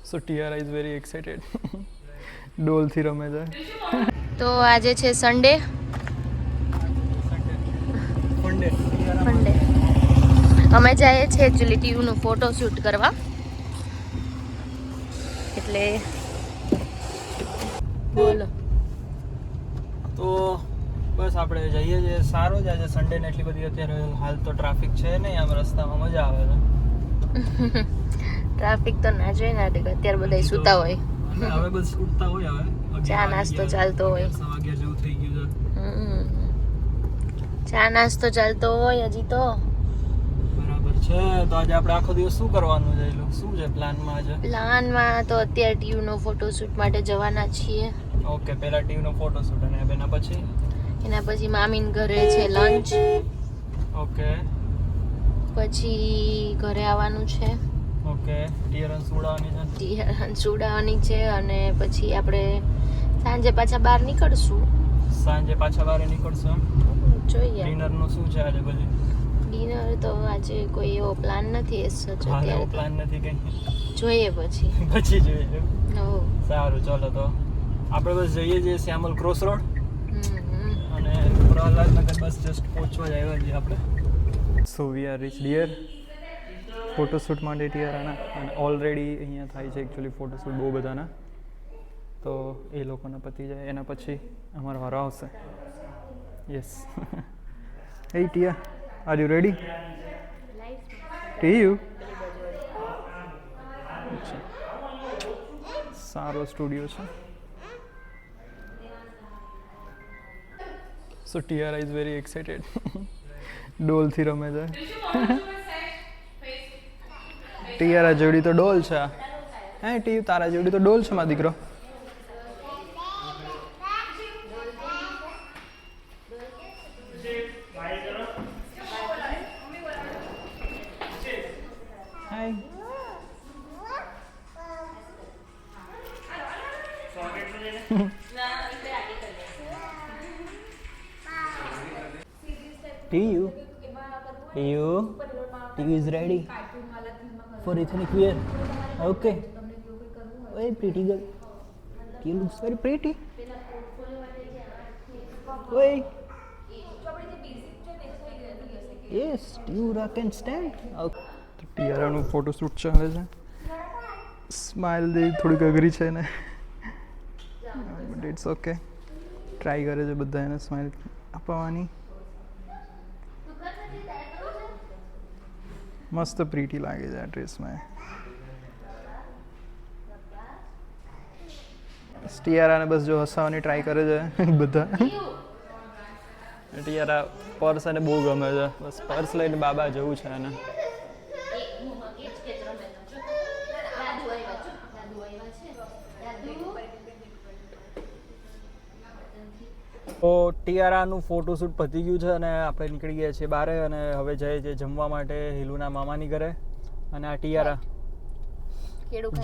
So Tiara is very excited. ડોલ થી રમે છે. તો આજે છે સન્ડે. અમે જઈએ છીએ એકચ્યુઅલી ટીયુનું ફોટો શૂટ કરવા, એટલે બોલો. તો બસ આપણે જઈએ છીએ. સારો જ આજે સન્ડે ને એટલી બધી અત્યારે હાલ તો ટ્રાફિક છે નહીં, આમ રસ્તામાં મજા આવે છે. ટ્રાફિક તો ના જોઈએ ને, અત્યારે બધા સૂતા હોય, હવે બસ ઉઠતા હોય, હવે ચા નાસ્તો ચાલતો હોય, 11 જેવું થઈ ગયું છે. ચા નાસ્તો ચાલતો હોય હજી તો. બરાબર છે. તો આજે આપણે આખો દિવસ શું કરવાનું છે? શું છે પ્લાનમાં આજે? પ્લાનમાં તો અત્યારે ટીયુનો ફોટોશૂટ માટે જવાના છીએ. ઓકે, પહેલા ટીયુનો ફોટોશૂટ અને એના પછી મામીન ઘરે છે લંચ. ઓકે. પછી ઘરે આવવાનું છે. ઓકે. ટીયરન સુડાવાની છે અને પછી આપણે સાંજે પાછા બહાર નીકળશું. જોઈએ ડિનરનું શું છે આજે? પછી ડિનર તો આજે કોઈ એવો પ્લાન નથી. અત્યારે પ્લાન નથી કઈ. જોઈએ પછી જોઈએ. સારું, ચાલો તો આપણે બસ જઈએ છીએ શ્યામલ ક્રોસ રોડ અને પ્રહલાદનગર બસ જસ્ટ પહોંચવા જ આવ્યા છીએ આપણે. So we are reach dear photoshoot માટે ટિયારાના, અને ઓલરેડી અહીંયા થાય છે એકચ્યુઅલી ફોટોશૂટ બહુ બધાના. તો એ લોકોના પતી જાય એના પછી અમારો વારો આવશે. યસ. હે ટિયા, આર યુ રેડી? ટીયુ સારો સ્ટુડિયો છે. સો ટિયારા ઇઝ વેરી એક્સાઇટેડ. ડોલથી રમે છે. ટિયારા જેવડી તો ડોલ છે. હે ટીયુ, તારા જેવડી તો ડોલ છે મારો દીકરો. હાય. Tiyu is ready for ethnic wear. Okay. Very pretty girl. Tiyu looks very pretty. Wait. Yes, Tiyu can stand. Okay. ટિયારાનું ફોટોશૂટ ચાલે છે. સ્માઇલ દે થોડીક અઘરી છે ને, બટ ઇટ્સ ઓકે. ટ્રાય કરે છે બધા એને સ્માઇલ અપાવવાની. મસ્ત પ્રીટી લાગે છે આ ડ્રેસમાં. ટિયારાને બસ જો હસાવવાની ટ્રાય કરે છે બધા. ટિયારા પર્સ એને બહુ ગમે છે, બસ પર્સ લઈને બાબા જવું છે એને. તો ટિયારાનું ફોટોશૂટ પતી ગયું છે અને આપણે નીકળી ગયા છીએ બહાર, અને હવે જઈએ છીએ જમવા માટે હિલુના મામાની ઘરે. અને આ ટિયારા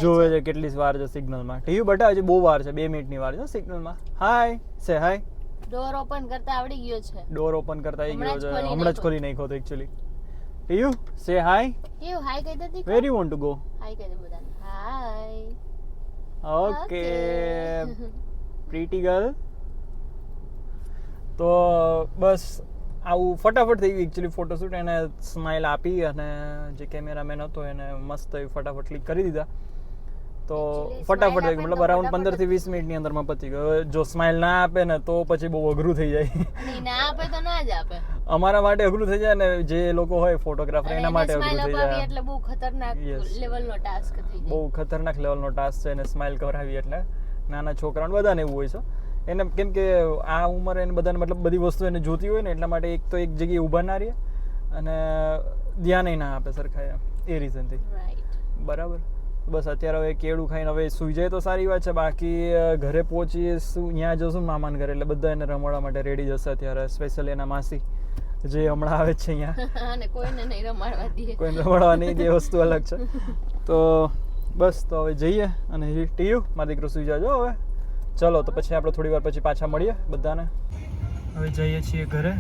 જોવે છે કેટલી વાર છે સિગ્નલમાં. ટીયુ બટા હજી બહુ વાર છે, 2 મિનિટની વાર છે સિગ્નલમાં. હાય, સે હાય. ડોર ઓપન કરતા આવડી ગયો છે. ડોર ઓપન કરતા આવી ગયો છે, હમણાં જ ખોલી નાખ્યો તો એકચ્યુઅલી. ટીયુ સે હાય. ટીયુ હાય કહી દે. Where you want to go? Hi કહી દે બધાને. હાય. Okay pretty girl. તો બસ આવું ફટાફટ થઈ ગયું એકચ્યુઅલી ફોટોશૂટ. એને સ્માઇલ આપી અને જે કેમેરામેન હતો એને મસ્ત ફટાફટ ક્લિક કરી દીધા. તો ફટાફટ થઈ ગયું, મતલબ અરાઉન્ડ 15 થી 20 મિનિટની અંદરમાં પતી ગયો. જો સ્માઇલ ના આપે ને તો પછી બહુ અઘરું થઈ જાય. ના આપે તો ના જ આપે. અમારા માટે અઘરું થઈ જાય ને જે લોકો હોય ફોટોગ્રાફર એના માટે અઘરું થઈ જાય. એટલે બહુ ખતરનાક લેવલનો ટાસ્ક થઈ જાય. બહુ ખતરનાક લેવલનો ટાસ્ક છે એને સ્માઇલ કરાવી. એટલે નાના છોકરાઓને બધાને એવું હોય છે એને, કેમ કે આ ઉંમરે એને બધાને મતલબ બધી વસ્તુ એને જોતી હોય ને, એટલા માટે એક તો એક જગ્યાએ ઊભા ના રહે અને ધ્યાન ના આપે સરખા, એ રીઝનથી. બરાબર. બસ અત્યારે હવે કેળું ખાઈને હવે સૂઈ જાય તો સારી વાત છે. બાકી ઘરે પહોંચીએ શું, ત્યાં જશું મામાને ઘરે, એટલે બધા એને રમાડવા માટે રેડી જશે અત્યારે. સ્પેશિયલી એના માસી જે હમણાં આવે છે અહીંયા, અને કોઈને નહીં રમાડવા દે, કોઈને રમાડવા નહીં દે, વસ્તુ અલગ છે. તો બસ તો હવે જઈએ. અને ટીયુ મારો દીકરો સૂઈ જાજો હવે. ચલો તો પછી આપણે થોડી વાર પછી પાછા મળીએ બધાને. હવે જઈએ છીએ ઘરે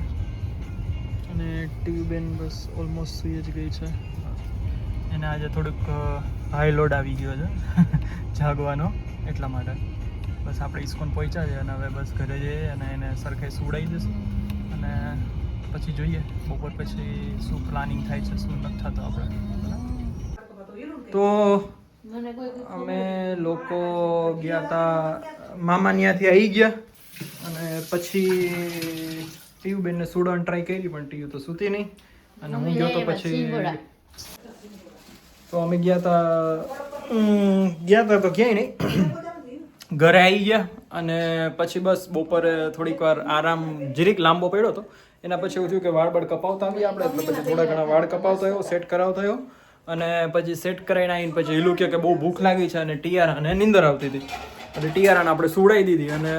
અને ટીયુબેન બસ ઓલમોસ્ટ સૂઈ જ ગઈ છે. એને આજે થોડુંક હાઈ લોડ આવી ગયો છે જાગવાનો, એટલા માટે બસ આપણે ઇસ્કોન પહોંચ્યા છે અને હવે બસ ઘરે જઈએ અને એને સરખે સુવડાવી દઈશું અને પછી જોઈએ બપોર પછી શું પ્લાનિંગ થાય છે, શું નથી થતું આપણે. તો અમે લોકો ગયા હતા મામા ત્યાંથી આવી ગયા અને પછી ટીયુબેનને સુડાવાની ટ્રાય કરી પણ ટીયુ તો સૂતી નહીં અને હું ગયો તો પછી તો અમે ગયા હતા તો ક્યાંય નહીં, ઘરે આવી ગયા અને પછી બસ બપોરે થોડીક વાર આરામ જરીક લાંબો પડ્યો હતો. એના પછી એવું થયું કે વાળ કપાવતા આવીએ આપણે, એટલે પછી થોડા ઘણા વાળ કપાવતો આવ્યો, સેટ કરાવતો આવ્યો અને પછી સેટ કરાવીને આવીને પછી હિલું કે બહુ ભૂખ લાગી છે અને ટીયારાને નીંદર આવતી હતી એટલે ટીયારાને આપણે સુવડાવી દીધી અને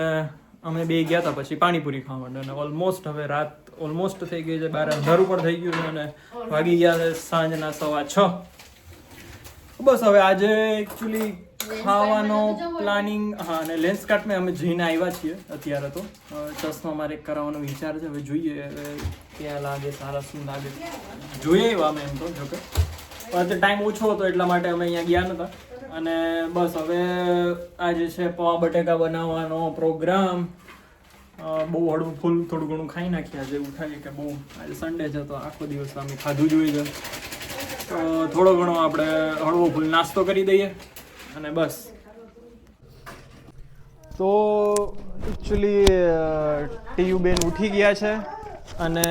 અમે બે ગયા હતા પછી પાણીપુરી ખાવા માટે. અને ઓલમોસ્ટ હવે રાત ઓલમોસ્ટ થઈ ગઈ છે, 12 અંધારું પણ થઈ ગયું છે અને વાગી ગયા છે સાંજના 6:15. બસ હવે આજે એકચ્યુઅલી ખાવાનો પ્લાનિંગ, હા, અને લેન્સ કાર્ટમાં અમે જઈને આવ્યા છીએ અત્યારે. તો ચશ્મા મારે કરાવવાનો વિચાર છે, હવે જોઈએ હવે ક્યાં લાગે, સારા શું લાગે જોઈએ એવા અમે એમ તો જોકે પણ ટાઈમ ઓછો હતો એટલા માટે અમે અહીંયા ગયા નહોતા. અને બસ હવે આજે છે પૌવા બટેકા બનાવવાનો પ્રોગ્રામ. બહુ હળવું ફૂલ થોડું ઘણું ખાઈ નાખ્યા આજે, એવું થાય કે બહુ આજે સન્ડે છે તો આખો દિવસ અમે ખાધું જોઈએ છે તો થોડો ઘણો આપણે હળવો ફૂલ નાસ્તો કરી દઈએ અને બસ. તો એકચ્યુઅલી ટીયુબેન ઉઠી ગયા છે અને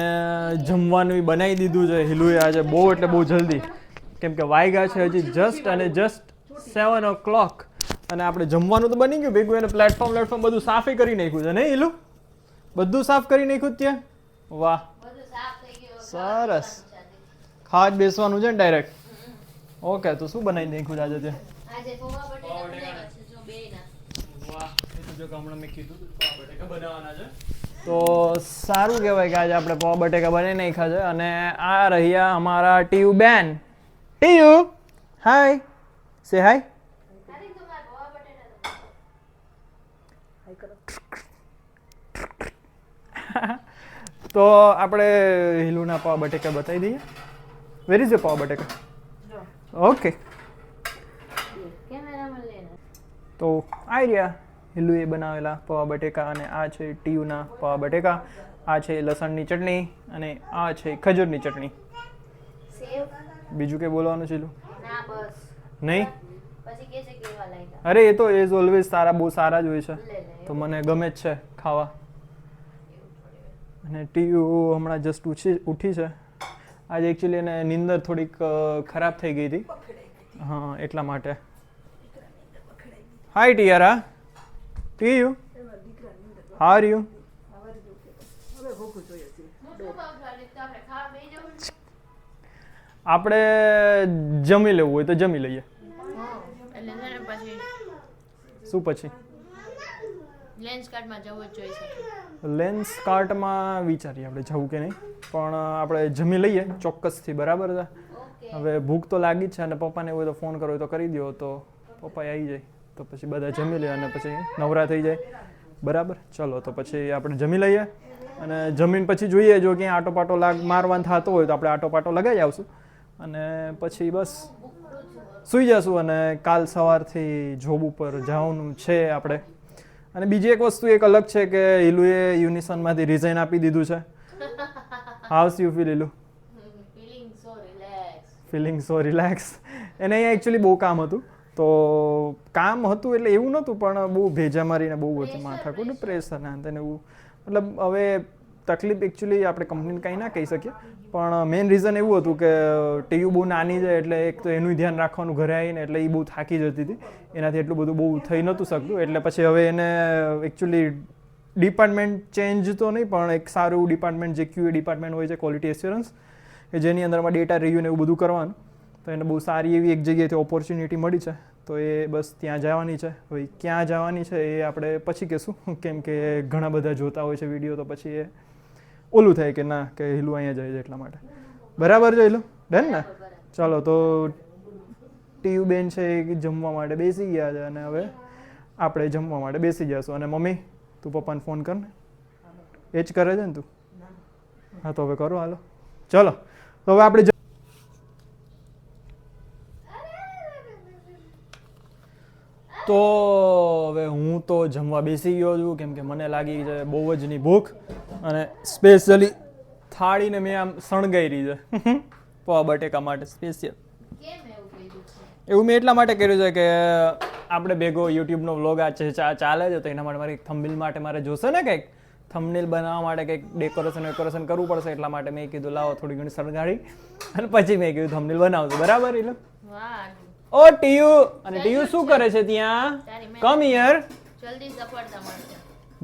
જમવાનું બનાવી દીધું છે હિલુએ આજે બહુ એટલે બહુ જલ્દી, કેમ કે વાગ્યા છે હજી જસ્ટ 7 o'clock અને આપણે જમવાનું તો બની ગયું ભેગું, એને પ્લેટફોર્મ બધું સાફે કરી નાખ્યું છે નહીં હિલુ? બધું સાફ કરી નાખ્યું ત્યાં? વાહ, સરસ. ખાવા જ બેસવાનું છે ને ડાયરેક્ટ? ઓકે, તો શું બનાવી નાખ્યું આજે ત્યાં? તો સારું કહેવાય કે આજે આપણે પૌવા બટેકા બનાવી નાખ્યા છે અને આ રહ્યા અમારા ટીયુબેન. ટીયુ, હાય, સે હાય. તો આપણે હિલુના પૌવા બટેકા બતાવી દઈએ. વેર ઇઝ પૌવા બટેકા? ઓકે, તો આ રહ્યા હિલુએ બનાવેલા પૌવા બટેકા અને આ છે ટીયુના પૌવા બટેકા. આ છે લસણની ચટણી અને આ છે ખજૂરની ચટણી. બીજું કે બોલવાનું છે હિલુ? નહીં? અરે એ તો એઝ ઓલવેઝ સારા, બહુ સારા જ હોય છે તો મને ગમે જ છે ખાવા. અને ટીયુ હમણાં જસ્ટ ઉઠી છે. આજે એકચ્યુઅલી એને નીંદર થોડીક ખરાબ થઈ ગઈ હતી, હા, એટલા માટે. હાય ટીયારા, ટીયુ, હાઉ આર યુ? આપણે જમી લેવું હોય તો જમી લઈએ. શું પછી? લેન્સ કાર્ટમાં વિચારીએ આપણે જવું કે નહીં, પણ આપણે જમી લઈએ ચોક્કસથી, બરાબર છે? હવે ભૂખ તો લાગી જ છે અને પપ્પાને એવું હોય તો ફોન કરો તો કરી દો તો પપ્પા આવી જાય તો પછી બધા જમી લે અને પછી નવરા થઈ જાય, બરાબર? ચલો તો પછી આપણે જમી લઈએ અને જમીન પછી જોઈએ જો ક્યાંય આટો પાટો મારવાનો થતો હોય તો આપણે આટો પાટો લગાવી આવશું અને પછી બસ સૂઈ જશું અને કાલ સવારથી જોબ ઉપર જવાનું છે આપણે. અને બીજી એક વસ્તુ એક અલગ છે કે હિલુએ યુનિસનમાંથી રિઝાઇન આપી દીધું છે. હાઉસ યુ ફીલ હિલુ? Feeling so relax. એને અહીંયા એકચ્યુઅલી બહુ કામ હતું, તો કામ હતું એટલે એવું નહોતું પણ બહુ ભેજા મારીને બહુ હતું માથાકૂટ, પ્રેશર ના તેને એવું, મતલબ હવે તકલીફ એકચ્યુઅલી આપણે કંપનીને કંઈ ના કહી શકીએ પણ મેઇન રીઝન એવું હતું કે ટીયુ બહુ નાની છે એટલે એક તો એનું ધ્યાન રાખવાનું ઘરે આવીને, એટલે એ બહુ થાકી જતી હતી, એનાથી એટલું બધું બહુ થઈ નહોતું શકતું. એટલે પછી હવે એને એકચ્યુઅલી ડિપાર્ટમેન્ટ ચેન્જ તો નહીં પણ એક સારું ડિપાર્ટમેન્ટ જે QA ડિપાર્ટમેન્ટ હોય છે, ક્વોલિટી એસ્યોરન્સ, કે જેની અંદરમાં ડેટા રિવ્યુ ને એવું બધું કરવાનું, તો એને બહુ સારી એવી એક જગ્યાએથી ઓપોર્ચ્યુનિટી મળી છે તો એ બસ ત્યાં જવાની છે. હવે ક્યાં જવાની છે એ આપણે પછી કહેશું, કેમ કે ઘણા બધા જોતા હોય છે વિડીયો તો પછી એ ઓલું થાય કે ના કે હિલુ અહીંયા જાય છે એટલા માટે. બરાબર છે હિલુ? ડન ને? ચાલો તો ટીયુ બેન છે એ જમવા માટે બેસી ગયા છે અને હવે આપણે જમવા માટે બેસી જશું. અને મમ્મી તું પપ્પાને ફોન કર ને, એ જ કરે છે ને તું? હા તો હવે કરો, હાલો ચલો તો હવે આપણે તો હવે હું તો જમવા બેસી ગયો છું કેમ કે મને લાગી છે બહુ જ ની ભૂખ અને સ્પેશિયલી થાળીને મેં આમ શણગારી છે પૌવા બટેકા માટે સ્પેશિયલ. એવું મેં એટલા માટે કર્યું છે કે આપણે ભેગો યુટ્યુબનો વ્લોગ આ ચાલે છે તો એના માટે મારે થંબનેલ માટે મારે જોશે ને કંઈક થંબનેલ બનાવવા માટે કંઈક ડેકોરેશન કરવું પડશે એટલા માટે મેં કીધું લાવો થોડી ઘણી શણગારી અને પછી મેં કીધું થંબનેલ બનાવશું બરાબર. એટલે ઓ ટીયુ અને ટીયુ શું કરે છે ત્યાં? Come here.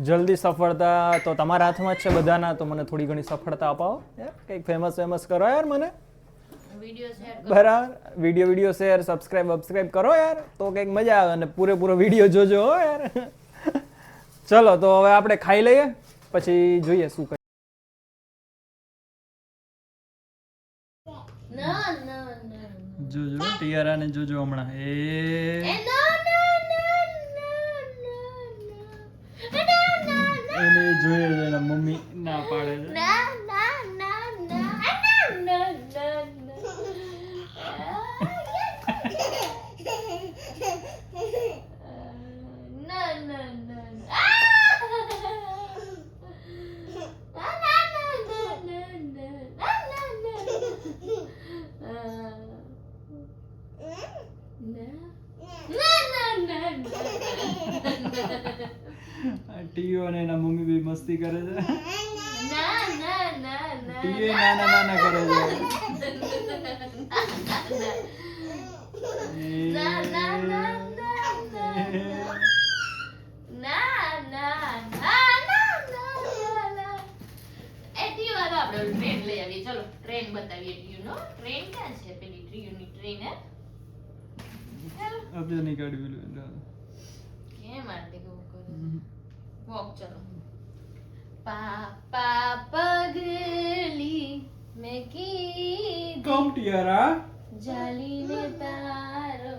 જલ્દી સફળતા તો તમારા હાથમાં જ છે બધાના, તો મને થોડી ઘણી સફળતા અપાવો યાર, કંઈક ફેમસ કરો યાર મને. બરાબર, વિડીયો શેર સબસ્ક્રાઇબ કરો યાર તો કંઈક મજા આવે અને પૂરેપૂરો વિડીયો જોજો હો યાર. ચલો તો હવે આપણે ખાઈ લઈએ પછી જોઈએ શું કરીએ. જોજો ટિયારાને જોજો હમણાં એને જોઈએ છે એના મમ્મી ના પાડે છે. ટીયો અને એના મમ્મી બી મસ્તી કરે છે. ટીયો નાના કરે છે. ટ્રેન લઈ આવીએ. ચલો ટ્રેન બતાવીએ. ટીયુનો ટ્રેન ક્યાં છે? પેલી ટીયુની ટ્રેન હે અબે નહીં કાઢ્યું કેમ આરતી કહું કરું વોક. ચલો પાપા પગલી મેં કી કમ ટિયારા જાલીને તારો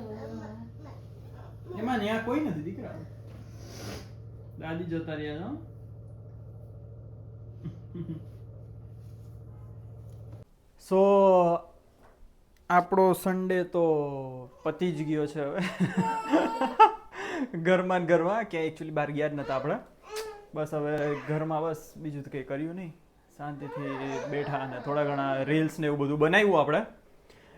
એમાં ન્યા કોઈ નથી દીકરા, દાદી જતા રહ્યા છો. સો આપણો સન્ડે તો પતી જ ગયો છે હવે. ઘરમાં ક્યાં એકચ્યુઅલી બહાર ગયા જ નતા આપણે. બસ હવે ઘરમાં બસ બીજું તો કંઈ કર્યું નહીં, શાંતિથી બેઠા અને થોડા ઘણા રીલ્સ ને એવું બધું બનાવ્યું આપણે.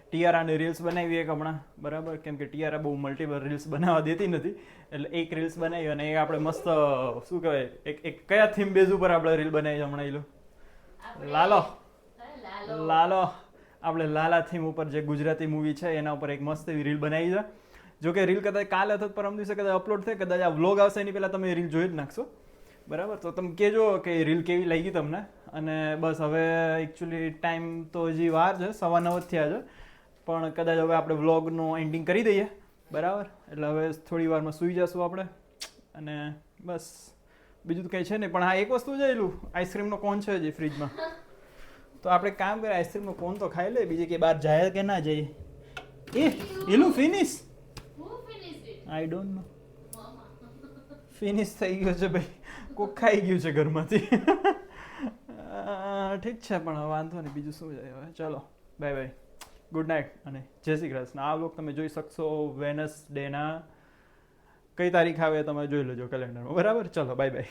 ટિયારાને રીલ્સ બનાવી એક હમણાં બરાબર, કેમ કે ટિયારા બહુ મલ્ટિપલ રીલ્સ બનાવવા દેતી નથી એટલે એક રીલ્સ બનાવી અને એ આપણે મસ્ત શું કહેવાય એક કયા થીમ બેઝ ઉપર આપણે રીલ બનાવી છે હમણાં લાલો આપણે લાલા થીમ ઉપર જે ગુજરાતી મૂવી છે એના ઉપર એક મસ્ત એવી રીલ બનાવી છે. જો કે રીલ કદાચ કાલે અથવા પરમ દિવસે કદાચ અપલોડ થાય, કદાચ આ વ્લોગ આવશે એની પહેલાં તમે રીલ જોઈ જ નાખશો બરાબર. તો તમે કહેજો કે રીલ કેવી લાગી તમને. અને બસ હવે એકચ્યુઅલી ટાઈમ તો હજી વાર છે, 9:15 જ થયા છે, પણ કદાચ હવે આપણે વ્લોગનું એન્ડિંગ કરી દઈએ બરાબર. એટલે હવે થોડી વારમાં સૂઈ જશું આપણે અને બસ બીજું તો કંઈ છે નહીં. પણ હા એક વસ્તુ છે એલું આઈસ્ક્રીમનો કોન છે હજી ફ્રીજમાં, તો આપણે કામ કરીએ આઈસ્ક્રીમનો કોન તો ખાઈ લે, બીજે કે બહાર જાય કે ના જાય. એલું finish I don't know finish થઈ ગયો છે ભાઈ, કોક ખાઈ ગયું છે ઘરમાંથી. ઠીક છે પણ વાંધો નહીં, બીજું શું જાય હવે. ચલો બાય બાય, ગુડ નાઇટ અને જય શ્રી કૃષ્ણ. આ વ્લોગ તમે જોઈ શકશો વેનસડેના કઈ તારીખ આવે તમે જોઈ લેજો કેલેન્ડરમાં બરાબર. ચલો બાય બાય.